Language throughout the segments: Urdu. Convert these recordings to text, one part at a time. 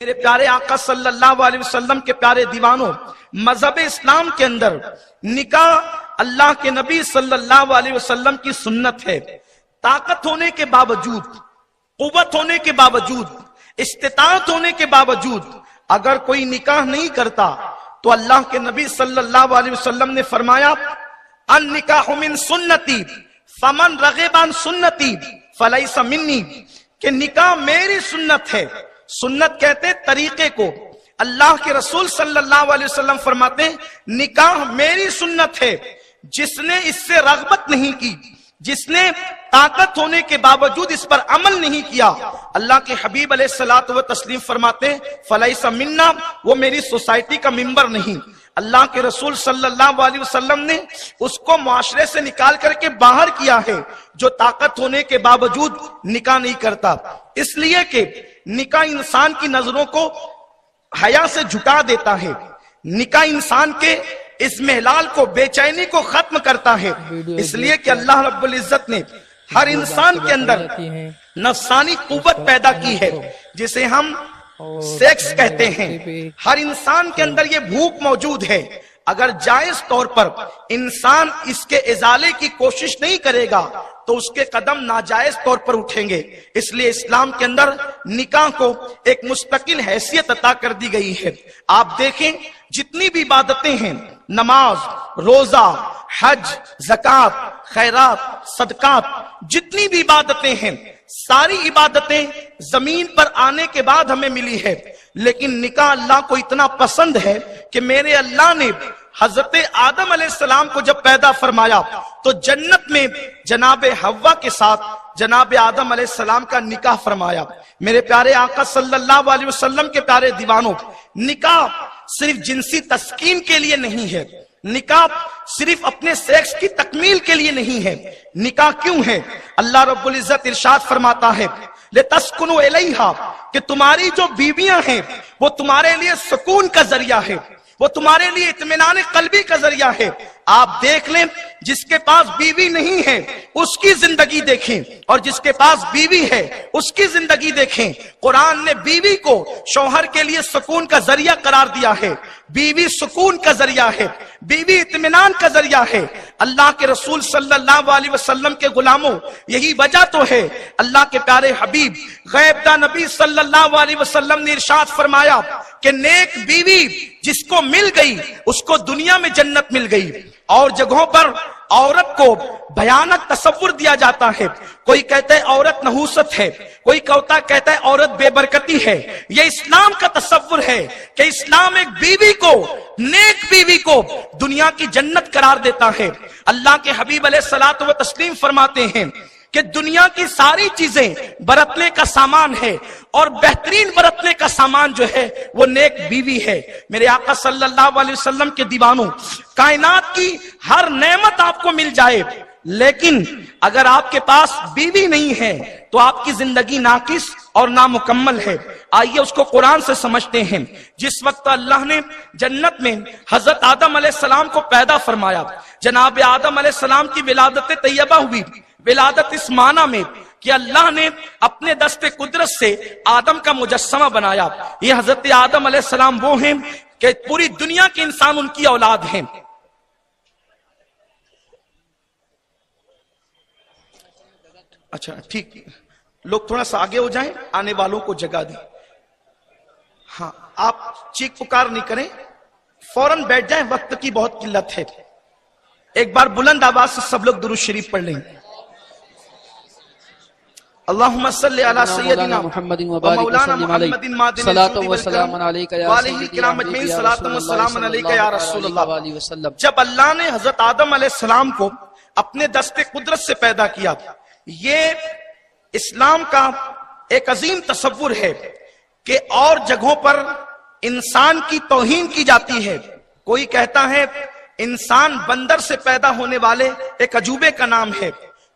میرے پیارے آقا صلی اللہ علیہ وسلم کے پیارے دیوانوں، مذہب اسلام کے اندر نکاح اللہ کے نبی صلی اللہ علیہ وسلم کی سنت ہے۔ طاقت ہونے کے باوجود، قوت ہونے کے باوجود، استطاعت ہونے کے باوجود اگر کوئی نکاح نہیں کرتا تو اللہ کے نبی صلی اللہ علیہ وسلم نے فرمایا النکاح من سنتی فمن رغب عن سنتی فلیس منی، کہ نکاح میری سنت ہے۔ سنت کہتے طریقے کو، اللہ کے رسول صلی اللہ علیہ وسلم فرماتے ہیں نکاح میری سنت ہے۔ جس نے اس سے رغبت نہیں کی، جس نے طاقت ہونے کے باوجود اس پر عمل نہیں کیا، اللہ کے حبیب علیہ الصلوۃ والتسلیم فرماتے ہیں فلیس منا، وہ میری سوسائٹی کا ممبر نہیں۔ اللہ کے رسول صلی اللہ علیہ وسلم نے اس کو معاشرے سے نکال کر کے باہر کیا ہے جو طاقت ہونے کے باوجود نکاح نہیں کرتا، اس لیے کہ نکاح انسان کی نظروں کو حیا سے جھکا دیتا ہے، نکاح انسان کے اس محلال کو، بے چینی کو ختم کرتا ہے، اس لیے کہ اللہ رب العزت نے ہر انسان کے اندر نفسانی قوت پیدا کی ہے جسے ہم سیکس کہتے ہیں۔ ہر انسان کے اندر یہ بھوک موجود ہے، اگر جائز طور پر انسان اس کے ازالے کی کوشش نہیں کرے گا تو اس کے قدم ناجائز طور پر اٹھیں گے۔ اس لیے اسلام کے اندر نکاح کو ایک مستقل حیثیت عطا کر دی گئی ہے۔ آپ دیکھیں جتنی بھی عبادتیں ہیں، نماز، روزہ، حج، زکوٰۃ، خیرات، صدقات، جتنی بھی عبادتیں ہیں، ساری عبادتیں زمین پر آنے کے بعد ہمیں ملی ہے، لیکن نکاح اللہ کو اتنا پسند ہے کہ میرے اللہ نے حضرت آدم علیہ السلام کو جب پیدا فرمایا تو جنت میں جناب حوا کے ساتھ جناب آدم علیہ السلام کا نکاح فرمایا۔ میرے پیارے آقا صلی اللہ علیہ وسلم کے پیارے دیوانوں، نکاح صرف جنسی تسکین کے لیے نہیں ہے، نکاح صرف اپنے سیکس کی تکمیل کے لیے نہیں ہے۔ نکاح کیوں ہے؟ اللہ رب العزت ارشاد فرماتا ہے لِتَسْكُنُوا إِلَيْهَا، کہ تمہاری جو بیویاں ہیں وہ تمہارے لیے سکون کا ذریعہ ہے، وہ تمہارے لیے اطمینان قلبی کا ذریعہ ہے۔ آپ دیکھ لیں جس کے پاس بیوی نہیں ہے اس کی زندگی دیکھیں، اور جس کے پاس بیوی ہے اس کی زندگی دیکھیں۔ قرآن نے بیوی کو شوہر کے لیے سکون کا ذریعہ قرار دیا ہے، بیوی سکون کا ذریعہ ہے، بیوی اطمینان کا ذریعہ ہے۔ اللہ کے رسول صلی اللہ علیہ وسلم کے غلاموں، یہی وجہ تو ہے اللہ کے پیارے حبیب غیب داں نبی صلی اللہ علیہ وسلم نے ارشاد فرمایا کہ نیک بیوی جس کو مل گئی اس کو دنیا میں جنت مل گئی۔ اور جگہوں پر عورت کو بھیانک تصور دیا جاتا ہے، کوئی کہتا ہے عورت نحوست ہے، کوئی کہتا ہے عورت بے برکتی ہے۔ یہ اسلام کا تصور ہے کہ اسلام ایک بیوی کو، نیک بیوی کو دنیا کی جنت قرار دیتا ہے۔ اللہ کے حبیب علیہ الصلوۃ والتسلیم فرماتے ہیں کہ دنیا کی ساری چیزیں برتنے کا سامان ہے اور بہترین برتنے کا سامان جو ہے وہ نیک بیوی ہے۔ میرے آقا صلی اللہ علیہ وسلم کے دیوانوں، کائنات کی ہر نعمت آپ کو مل جائے لیکن اگر آپ کے پاس بیوی نہیں ہے تو آپ کی زندگی ناقص اور نامکمل ہے۔ آئیے اس کو قرآن سے سمجھتے ہیں۔ جس وقت اللہ نے جنت میں حضرت آدم علیہ السلام کو پیدا فرمایا، جناب آدم علیہ السلام کی ولادت طیبہ ہوئی۔ ولادت اس معنی میں کہ اللہ نے اپنے دست قدرت سے آدم کا مجسمہ بنایا۔ یہ حضرت آدم علیہ السلام وہ ہیں کہ پوری دنیا کے انسان ان کی اولاد ہیں۔ اچھا ٹھیک، لوگ تھوڑا سا آگے ہو جائیں، آنے والوں کو جگہ دیں۔ ہاں آپ چیخ پکار نہیں کریں، فوراً بیٹھ جائیں، وقت کی بہت قلت ہے۔ ایک بار بلند آواز سے سب لوگ درود شریف پڑھ لیں۔ اللہم صلی علی سیدنا محمد ومولانا محمد مادن صلاۃ و سلام علیک یا سیدی کرام اجمعین، صلاۃ و سلام علیک یا رسول اللہ۔ جب اللہ نے حضرت آدم علیہ السلام کو اپنے دست قدرت سے پیدا کیا، یہ اسلام کا ایک عظیم تصور ہے کہ اور جگہوں پر انسان کی توہین کی جاتی ہے۔ کوئی کہتا ہے انسان بندر سے پیدا ہونے والے ایک عجوبے کا نام ہے،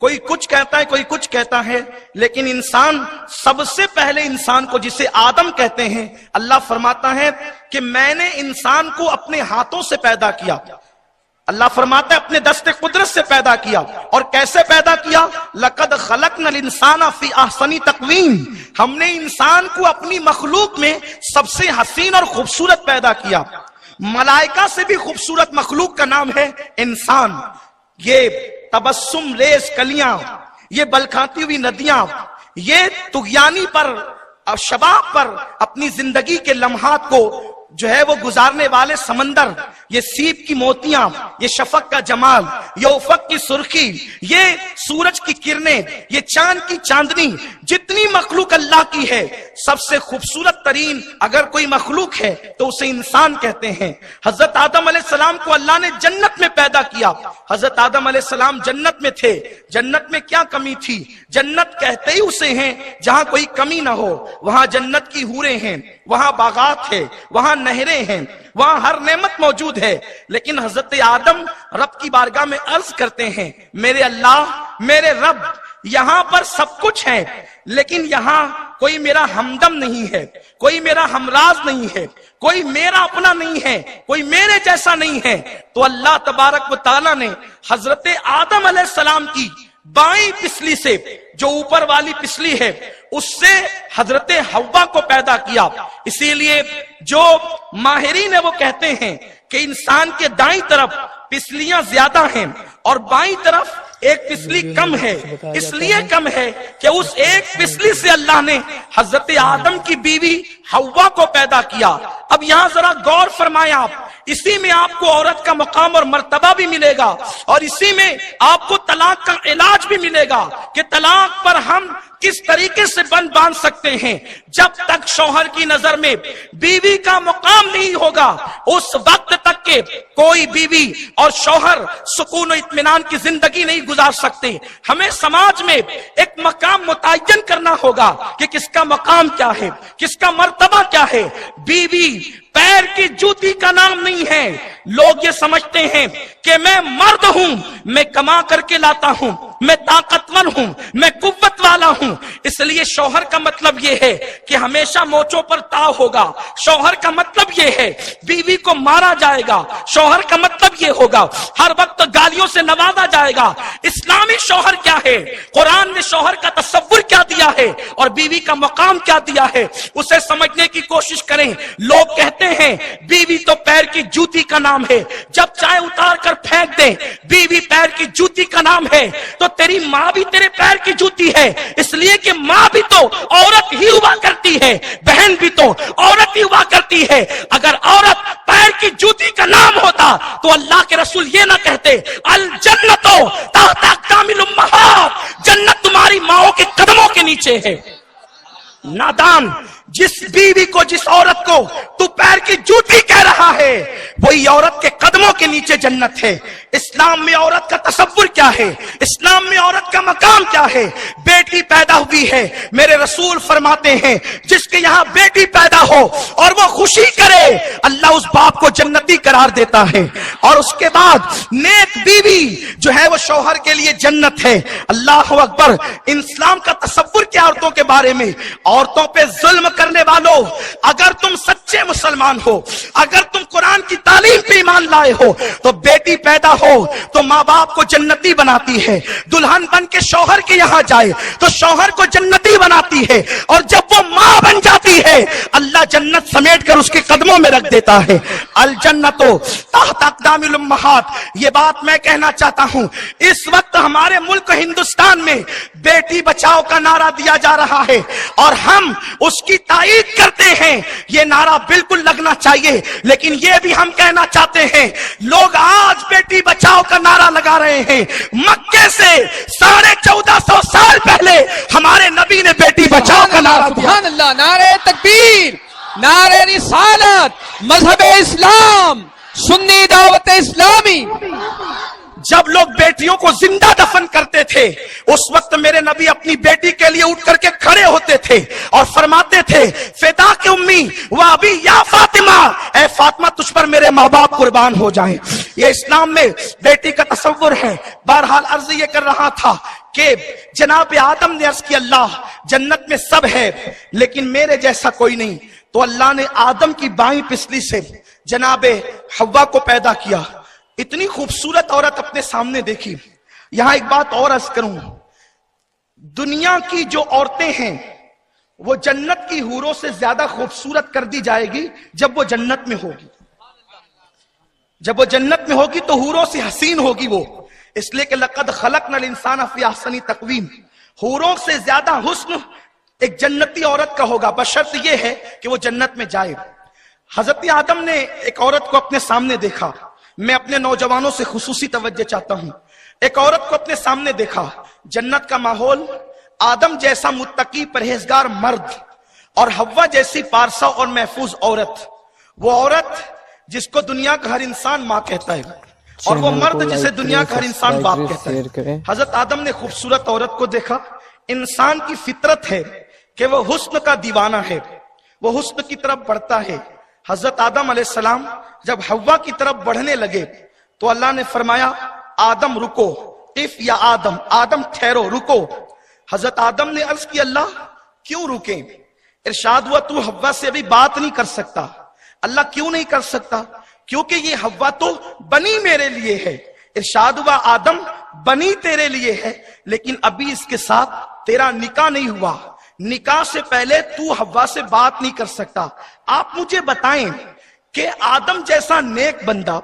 کوئی کچھ کہتا ہے، کوئی کچھ کہتا ہے، لیکن انسان سب سے پہلے انسان کو جسے آدم کہتے ہیں، اللہ فرماتا ہے کہ میں نے انسان کو اپنے ہاتھوں سے پیدا کیا۔ اللہ فرماتا ہے اپنے دست قدرت سے پیدا کیا. اور کیسے پیدا کیا؟ لقد خلقنا الانسان فی احسن تقویم. ہم نے انسان کو اپنی مخلوق میں سب سے حسین اور خوبصورت پیدا کیا. ملائکہ سے بھی خوبصورت مخلوق کا نام ہے انسان. یہ تبسم ریز کلیاں، یہ بلکھاتی ہوئی ندیاں، یہ طغیانی پر اور شباب پر اپنی زندگی کے لمحات کو جو ہے وہ گزارنے والے سمندر، یہ سیب کی موتیاں، یہ شفق کا جمال، یہ افق کی سرخی، یہ سورج کی کرنیں، یہ چاند کی چاندنی، جتنی مخلوق اللہ کی ہے سب سے خوبصورت ترین اگر کوئی مخلوق ہے تو اسے انسان کہتے ہیں. حضرت آدم علیہ السلام کو اللہ نے جنت میں پیدا کیا. حضرت آدم علیہ السلام جنت میں تھے. جنت میں کیا کمی تھی؟ جنت کہتے ہی اسے ہیں جہاں کوئی کمی نہ ہو. وہاں جنت کی حوریں ہیں، وہاں باغات ہے، وہاں نہریں ہیں، وہاں ہر نعمت موجود ہے. لیکن حضرت آدم رب کی بارگاہ میں عرض کرتے ہیں میرے اللہ، میرے رب، یہاں پر سب کچھ ہے لیکن یہاں کوئی میرا ہمدم نہیں ہے، کوئی میرا ہمراز نہیں ہے، کوئی میرا اپنا نہیں ہے، کوئی میرے جیسا نہیں ہے. تو اللہ تبارک و تعالیٰ نے حضرت آدم علیہ السلام کی بائیں پسلی سے، جو اوپر والی پسلی ہے، اس سے حضرت حوا کو پیدا کیا. اسی لیے جو ماہرین ہیں وہ کہتے ہیں کہ انسان کے دائیں طرف پسلیاں زیادہ ہیں اور بائیں طرف ایک پسلی کم ہے. اس لیے کم ہے کہ اس ایک پسلی سے اللہ نے حضرت آدم کی بیوی حوا کو پیدا کیا. اب یہاں ذرا غور فرمائیں آپ، اسی میں آپ کو عورت کا مقام اور مرتبہ بھی ملے گا اور اسی میں آپ کو طلاق کا علاج بھی ملے گا کہ طلاق پر ہم کس طریقے سے بند باندھ سکتے ہیں. جب تک شوہر کی نظر میں بیوی کا مقام نہیں ہوگا اس وقت تک کہ کوئی بیوی اور شوہر سکون و اطمینان کی زندگی نہیں گزار سکتے. ہمیں سماج میں ایک مقام متعین کرنا ہوگا کہ کس کا مقام کیا ہے، کس کا مرتبہ کیا ہے. بیوی پیر کی جوتی کا نام نہیں ہے. لوگ یہ سمجھتے ہیں کہ میں مرد ہوں، میں کما کر کے لاتا ہوں، میں طاقتور ہوں، میں قوت والا ہوں، اس لیے شوہر کا مطلب یہ ہے کہ ہمیشہ موچوں پر تاؤ ہوگا. شوہر کا مطلب یہ ہے بیوی کو مارا جائے گا. شوہر کا مطلب یہ ہوگا ہر وقت گالیوں سے نوازا جائے گا. اسلامی شوہر کیا ہے؟ قرآن نے شوہر کا تصور کیا دیا ہے اور بیوی کا مقام کیا دیا ہے، اسے سمجھنے کی کوشش کریں. لوگ کہتے ہیں بیوی تو پیر کی جوتی کا نام ہے، جب چاہے اتار کر پھینک دیں. بیوی پیر کی جوتی کا نام ہے تو تیری ماں بھی تیرے پیر کی جوتی ہے، اس لیے کہ ماں بھی تو عورت ہی ہوا کرتی ہے، بہن بھی تو عورت ہی ہوا کرتی ہے. اگر عورت پیر کی جوتی کا نام ہوتا تو اللہ کے رسول یہ نہ کہتے الجنت تحت اقدام الامہات، جنت تمہاری ماؤں کے قدموں کے نیچے ہے. نادان، جس بیوی کو، جس عورت کو تو پیر کی جوتی کہہ رہا ہے وہی عورت کے قدموں کے نیچے جنت ہے. اسلام میں عورت کا تصور کیا ہے؟ اسلام میں عورت کا مقام کیا ہے؟ بیٹی پیدا ہوئی ہے، میرے رسول فرماتے ہیں جس کے یہاں بیٹی پیدا ہو اور وہ خوشی کرے اللہ اس باپ کو جنتی قرار دیتا ہے. اور اس کے بعد نیک بیوی جو ہے وہ شوہر کے لیے جنت ہے. اللہ اکبر. اسلام کا تصور کیا عورتوں کے بارے میں؟ عورتوں پہ ظلم کرنے والوں، اگر تم سچے مسلمان ہو، اگر تم قرآن کی تعلیم پہ ایمان لائے ہو تو بیٹی پیدا ہو تو ماں باپ کو جنتی بناتی ہے. دلہن بن کے شوہر کے یہاں جائے تو شوہر کو جنتی بناتی ہے اور جب وہ ماں بن جاتی ہے اللہ جنت سمیٹ کر اس کے قدموں میں رکھ دیتا ہے. الجنت تحت اقدام الامہات. یہ بات میں کہنا چاہتا ہوں، اس وقت ہمارے ملک ہندوستان میں بیٹی بچاؤ کا نعرہ دیا جا رہا ہے اور ہم اس کی تائید کرتے ہیں. یہ نعرہ بالکل لگنا چاہیے، لیکن یہ بھی ہم کہنا چاہتے ہیں لوگ آج بیٹی بچاؤ کا نعرہ لگا رہے ہیں. مکے سے 1450 سال پہلے ہمارے نبی نے بیٹی بچاؤ کا نعرہ دیا. سبحان اللہ. نعرہ تکبیر، نعرہ رسالت، مذہب اسلام، سنی دعوت اسلامی. جب لوگ بیٹیوں کو زندہ دفن کرتے تھے اس وقت میرے نبی اپنی بیٹی کے لیے اٹھ کر کے کھڑے ہوتے تھے اور فرماتے تھے فدا کے امی و ابی یا فاطمہ، اے فاطمہ تجھ پر میرے ماں باپ قربان ہو جائیں. یہ اسلام میں بیٹی کا تصور ہے. بہرحال عرض یہ کر رہا تھا کہ جناب آدم نے عرض کی اللہ جنت میں سب ہے لیکن میرے جیسا کوئی نہیں. تو اللہ نے آدم کی بائیں پسلی سے جناب حوا کو پیدا کیا. اتنی خوبصورت عورت اپنے سامنے دیکھی. یہاں ایک بات اور عرض کروں، دنیا کی جو عورتیں ہیں وہ جنت کی حوروں سے زیادہ خوبصورت کر دی جائے گی جب وہ جنت میں ہوگی. جب وہ جنت میں ہوگی تو حوروں سے حسین ہوگی وہ، اس لیے کہ لقد خلقنا الانسان فی احسن تقویم. حوروں سے زیادہ حسن ایک جنتی عورت کا ہوگا، بشرط یہ ہے کہ وہ جنت میں جائے. حضرت آدم نے ایک عورت کو اپنے سامنے دیکھا. میں اپنے نوجوانوں سے خصوصی توجہ چاہتا ہوں. ایک عورت کو اپنے سامنے دیکھا، جنت کا ماحول، آدم جیسا متقی پرہیزگار مرد اور حوا جیسی پارسا اور محفوظ عورت. وہ عورت جس کو دنیا کا ہر انسان ماں کہتا ہے اور وہ مرد جسے دنیا کا ہر انسان باپ کہتا ہے. حضرت آدم نے خوبصورت عورت کو دیکھا. انسان کی فطرت ہے کہ وہ حسن کا دیوانہ ہے، وہ حسن کی طرف بڑھتا ہے. حضرت آدم علیہ السلام جب حوا کی طرف بڑھنے لگے تو اللہ نے فرمایا آدم رکو، اف یا آدم، آدم ٹھہرو، رکو. حضرت آدم نے عرض کی اللہ کیوں رکیں؟ ارشاد ہوا تو حوا سے ابھی بات نہیں کر سکتا. اللہ کیوں نہیں کر سکتا؟ کیونکہ یہ حوا تو بنی میرے لیے ہے. ارشاد ہوا آدم بنی تیرے لیے ہے لیکن ابھی اس کے ساتھ تیرا نکاح نہیں ہوا، نکاح سے پہلے تو حوا سے بات نہیں کر سکتا. آپ مجھے بتائیں کہ آدم جیسا نیک بندہ،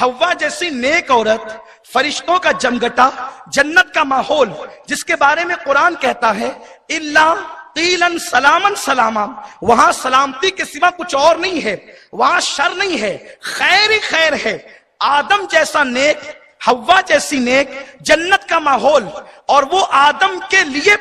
حوا جیسی نیک عورت، فرشتوں کا جمگٹا، جنت کا ماحول جس کے بارے میں قرآن کہتا ہے الا قیلن سلامن سلاما، وہاں سلامتی کے سوا کچھ اور نہیں ہے، وہاں شر نہیں ہے، خیر ہی خیر ہے. آدم جیسا نیک، حوا جیسی نیک، جنت کا ماحول، اور وہ آدم کے لیے